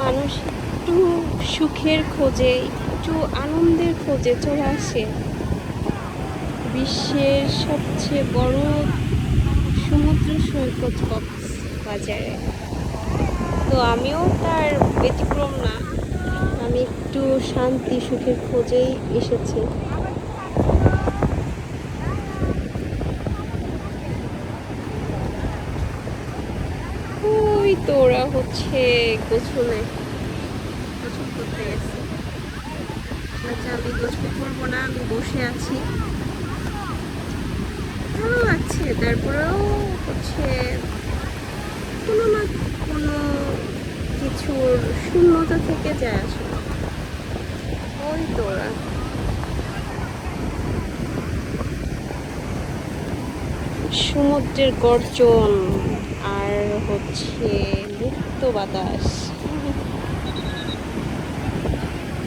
মানুষ একটু সুখের খোঁজে, একটু আনন্দের খোঁজে চলে আসে বিশ্বের সবচেয়ে বড় সমুদ্র সৈকত কক্সবাজারে। তো আমিও তার ব্যতিক্রম না, আমি একটু শান্তি সুখের খোঁজেই এসেছি। ওই তো ওরা হচ্ছে গোসল করতে গেছে। আচ্ছা, আমি গোসল করবো না, আমি বসে আছি, ভালো লাগছে। তারপরেও হচ্ছে কোনো না কোনো কিছুর শূন্যতা থেকে যায় আসলে। ওই তো ওরা সমুদ্রের গর্জন আর হচ্ছে মুক্ত বাতাস।